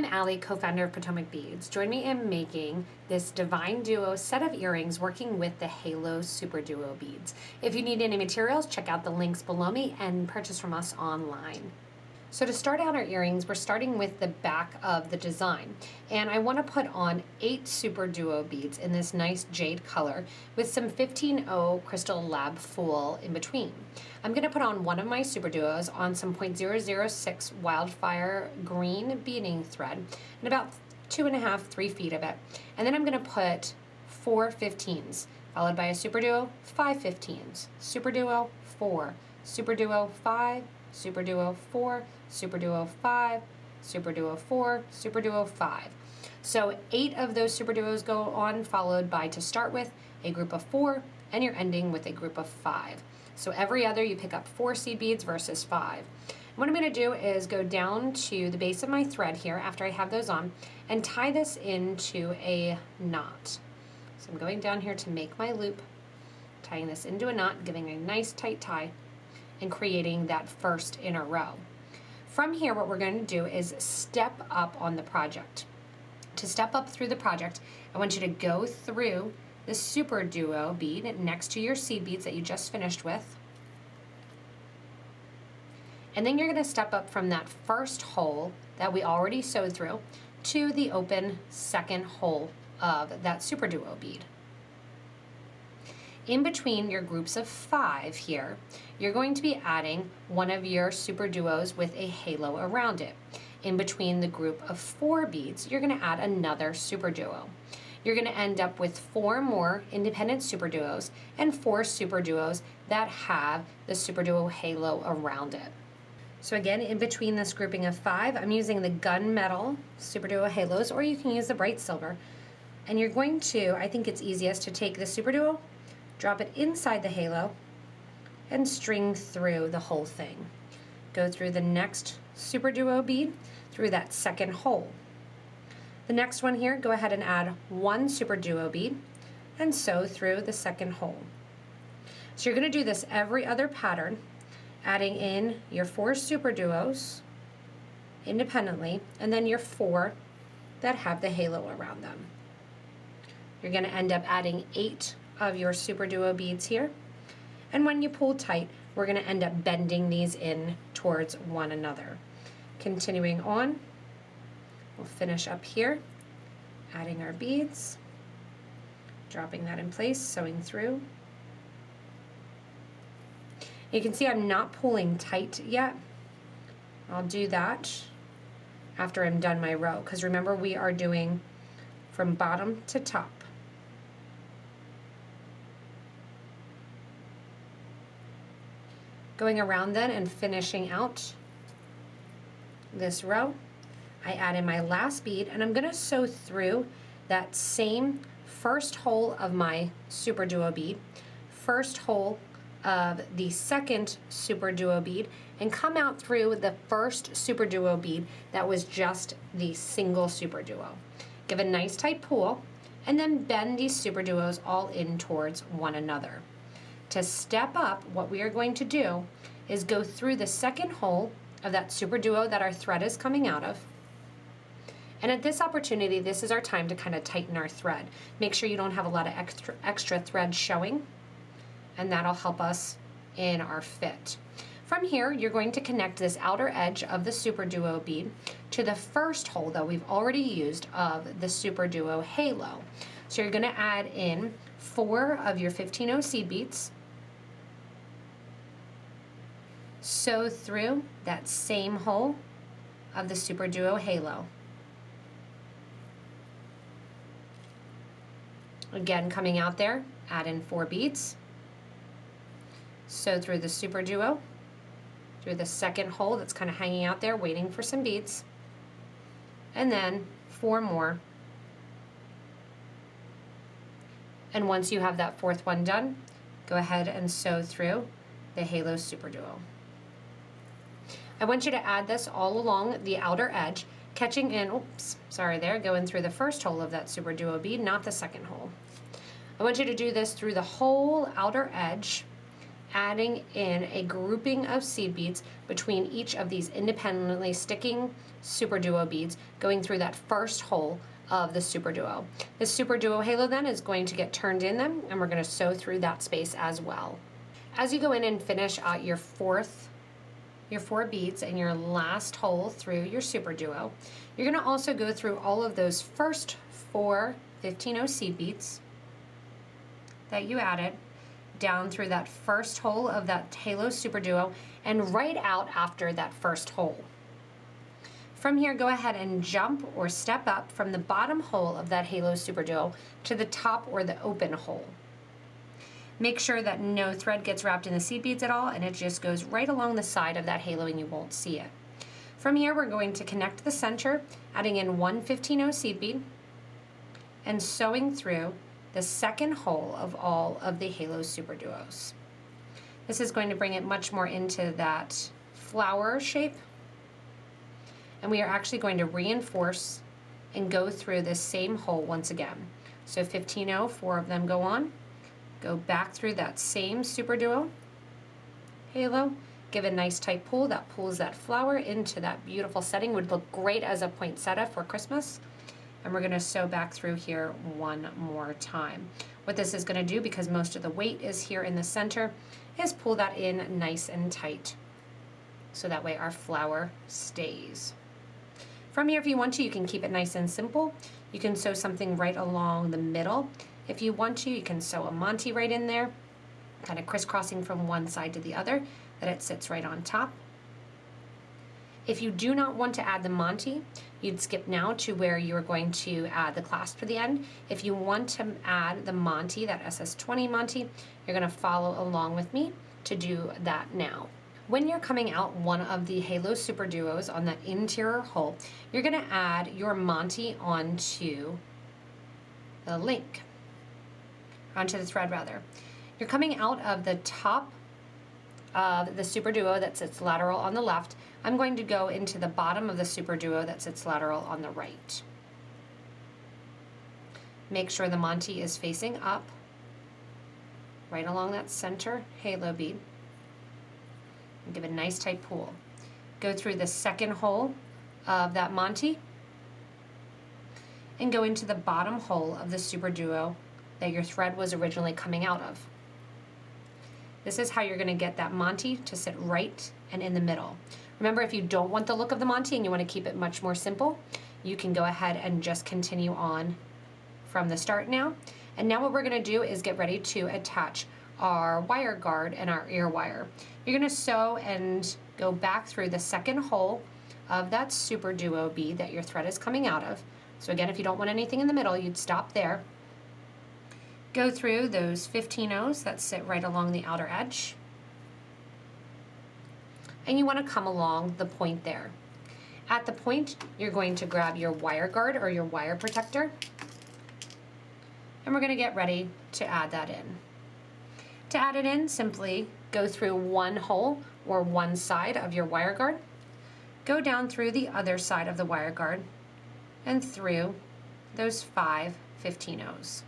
I'm Allie, co-founder of Potomac Beads. Join me in making this Divine Duo set of earrings working with the Halo Super Duo beads. If you need any materials, check out the links below me and purchase from us online. So to start out our earrings, we're starting with the back of the design. And I want to put on 8 Super Duo beads in this nice jade color with some 15-0 Crystal Lab Fool in between. I'm going to put on one of my Super Duos on some .006 Wildfire green beading thread and about 2.5, 3 feet of it. And then I'm going to put 4 15s, followed by a Super Duo, 5 15s, Super Duo, 4, Super Duo, 5, Super Duo 4, Super Duo 5, Super Duo 4, Super Duo 5. So 8 of those Super Duos go on, followed by, to start with, a group of 4, and you're ending with a group of 5. So every other you pick up 4 seed beads versus 5. And what I'm going to do is go down to the base of my thread here after I have those on and tie this into a knot. So I'm going down here to make my loop, tying this into a knot, giving a nice tight tie, and creating that first inner row. From here, what we're going to do is step up on the project. To step up through the project, I want you to go through the Super Duo bead next to your seed beads that you just finished with. And then you're going to step up from that first hole that we already sewed through to the open second hole of that Super Duo bead. In between your groups of 5 here, you're going to be adding one of your Super Duos with a halo around it. In between the group of 4 beads, you're going to add another Super Duo. You're going to end up with 4 more independent Super Duos and 4 Super Duos that have the Super Duo halo around it. So again, in between this grouping of 5, I'm using the gunmetal Super Duo halos, or you can use the bright silver. And you're going to, I think it's easiest to take the Super Duo, drop it inside the halo, and string through the whole thing. Go through the next Super Duo bead through that second hole. The next one here, go ahead and add 1 Super Duo bead and sew through the second hole. So you're going to do this every other pattern, adding in your 4 Super Duos independently, and then your 4 that have the halo around them. You're going to end up adding 8 of your Super Duo beads here, and when you pull tight, we're going to end up bending these in towards one another. Continuing on, we'll finish up here, adding our beads, dropping that in place, sewing through. You can see I'm not pulling tight yet. I'll do that after I'm done my row, because remember, we are doing from bottom to top. Going around then and finishing out this row, I add in my last bead, and I'm going to sew through that same first hole of my Super Duo bead, first hole of the second Super Duo bead, and come out through the first Super Duo bead that was just the single Super Duo. Give a nice tight pull, and then bend these Super Duos all in towards one another. To step up, what we are going to do is go through the second hole of that Super Duo that our thread is coming out of. And at this opportunity, this is our time to kind of tighten our thread. Make sure you don't have a lot of extra thread showing, and that'll help us in our fit. From here, you're going to connect this outer edge of the Super Duo bead to the first hole that we've already used of the Super Duo halo. So you're going to add in 4 of your 15-0 seed beads, sew through that same hole of the Super Duo halo. Again, coming out there, add in 4 beads, sew through the Super Duo, through the second hole that's kind of hanging out there waiting for some beads, and then 4 more. And once you have that 4th one done, go ahead and sew through the Halo Super Duo. I want you to add this all along the outer edge, catching in, oops, sorry there, going through the first hole of that Super Duo bead, not the second hole. I want you to do this through the whole outer edge, adding in a grouping of seed beads between each of these independently sticking Super Duo beads, going through that first hole of the Super Duo. The Super Duo halo then is going to get turned in them, and we're going to sew through that space as well. As you go in and finish out your four beads and your last hole through your Super Duo, you're going to also go through all of those first 4 15-0 seed beads that you added down through that first hole of that Halo Super Duo and right out after that first hole. From here, go ahead and jump or step up from the bottom hole of that Halo Super Duo to the top or the open hole. Make sure that no thread gets wrapped in the seed beads at all, and it just goes right along the side of that halo and you won't see it. From here, we're going to connect the center, adding in 1 15-0 seed bead and sewing through the second hole of all of the Halo Super Duos. This is going to bring it much more into that flower shape. And we are actually going to reinforce and go through this same hole once again. So 15-0, 4 of them go on. Go back through that same Super Duo halo. Give a nice tight pull that pulls that flower into that beautiful setting. Would look great as a poinsettia for Christmas. And we're going to sew back through here one more time. What this is going to do, because most of the weight is here in the center, is pull that in nice and tight. So that way our flower stays. From here, if you want to, you can keep it nice and simple. You can sew something right along the middle. If you want to, you can sew a Monty right in there, kind of crisscrossing from one side to the other, that it sits right on top. If you do not want to add the Monty, you'd skip now to where you're going to add the clasp to the end. If you want to add the Monty, that SS20 Monty, you're going to follow along with me to do that now. When you're coming out one of the Halo Super Duos on that interior hole, you're going to add your Monty onto the link, onto the thread rather. You're coming out of the top of the Super Duo that sits lateral on the left. I'm going to go into the bottom of the Super Duo that sits lateral on the right. Make sure the Monty is facing up, right along that center halo bead. And give it a nice tight pull. Go through the second hole of that Monty and go into the bottom hole of the Super Duo that your thread was originally coming out of. This is how you're going to get that Monty to sit right and in the middle. Remember, if you don't want the look of the Monty and you want to keep it much more simple, you can go ahead and just continue on from the start now. And now what we're going to do is get ready to attach our wire guard and our ear wire. You're going to sew and go back through the second hole of that Super Duo bead that your thread is coming out of. So again, if you don't want anything in the middle, you'd stop there. Go through those 15-0s that sit right along the outer edge. And you want to come along the point there. At the point, you're going to grab your wire guard or your wire protector. And we're going to get ready to add that in. To add it in, simply go through one hole or one side of your wire guard. Go down through the other side of the wire guard and through those 5 15-0s.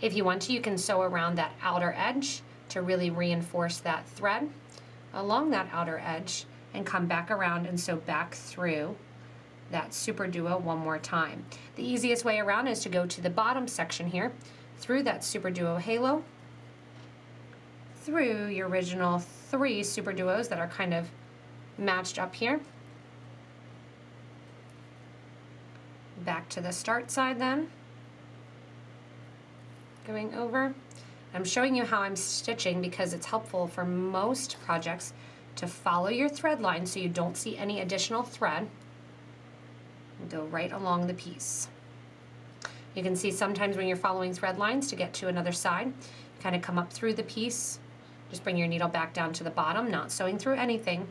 If you want to, you can sew around that outer edge to really reinforce that thread along that outer edge and come back around and sew back through that Super Duo one more time. The easiest way around is to go to the bottom section here, through that Super Duo halo, through your original 3 Super Duos that are kind of matched up here, back to the start side then, going over. I'm showing you how I'm stitching because it's helpful for most projects to follow your thread line so you don't see any additional thread. And go right along the piece. You can see sometimes when you're following thread lines to get to another side, you kind of come up through the piece, just bring your needle back down to the bottom, not sewing through anything,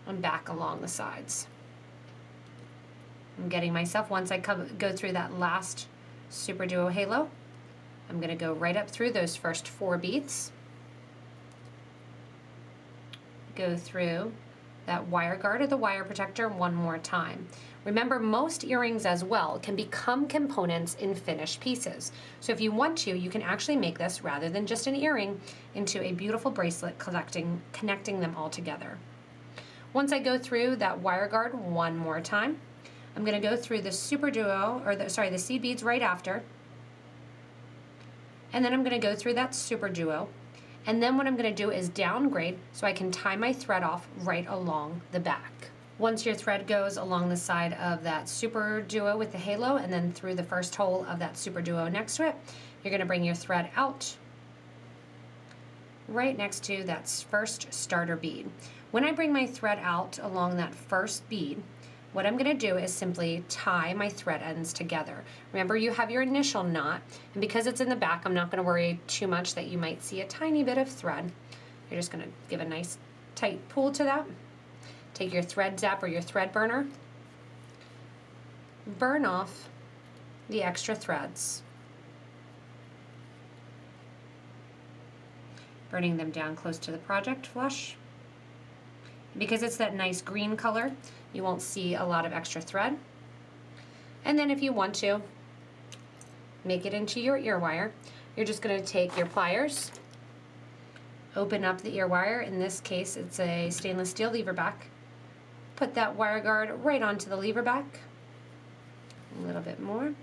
and back along the sides. I'm getting myself, once I go through that last Super Duo halo, I'm going to go right up through those first 4 beads, go through that wire guard or the wire protector one more time. Remember, most earrings as well can become components in finished pieces. So if you want to, you can actually make this, rather than just an earring, into a beautiful bracelet connecting them all together. Once I go through that wire guard one more time, I'm going to go through the Super Duo, or the seed beads right after, and then I'm going to go through that Super Duo, and then what I'm going to do is downgrade so I can tie my thread off right along the back. Once your thread goes along the side of that Super Duo with the halo and then through the first hole of that Super Duo next to it, you're going to bring your thread out right next to that first starter bead. When I bring my thread out along that first bead, what I'm going to do is simply tie my thread ends together. Remember, you have your initial knot, and because it's in the back, I'm not going to worry too much that you might see a tiny bit of thread. You're just going to give a nice tight pull to that. Take your thread zap or your thread burner, burn off the extra threads, burning them down close to the project flush. Because it's that nice green color, you won't see a lot of extra thread. And then if you want to make it into your ear wire, you're just going to take your pliers, open up the ear wire. In this case, it's a stainless steel lever back. Put that wire guard right onto the lever back. A little bit more.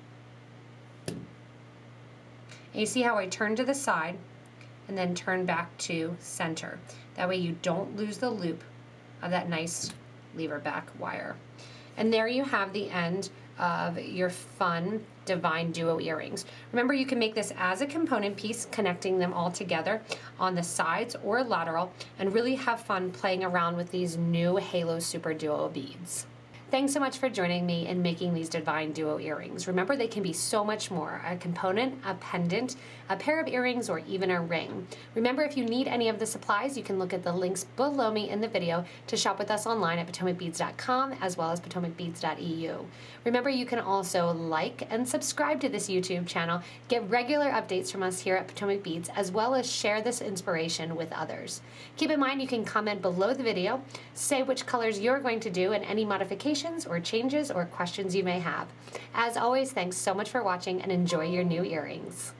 And you see how I turn to the side and then turn back to center. That way you don't lose the loop of that nice lever back wire. And there you have the end of your fun Divine Duo earrings. Remember, you can make this as a component piece, connecting them all together on the sides or lateral, and really have fun playing around with these new Halo Super Duo beads. Thanks so much for joining me in making these Divine Duo earrings. Remember, they can be so much more: a component, a pendant, a pair of earrings, or even a ring. Remember, if you need any of the supplies, you can look at the links below me in the video to shop with us online at PotomacBeads.com as well as PotomacBeads.eu. Remember, you can also like and subscribe to this YouTube channel, get regular updates from us here at Potomac Beads, as well as share this inspiration with others. Keep in mind, you can comment below the video, say which colors you're going to do, and any modifications or changes or questions you may have. As always, thanks so much for watching, and enjoy your new earrings.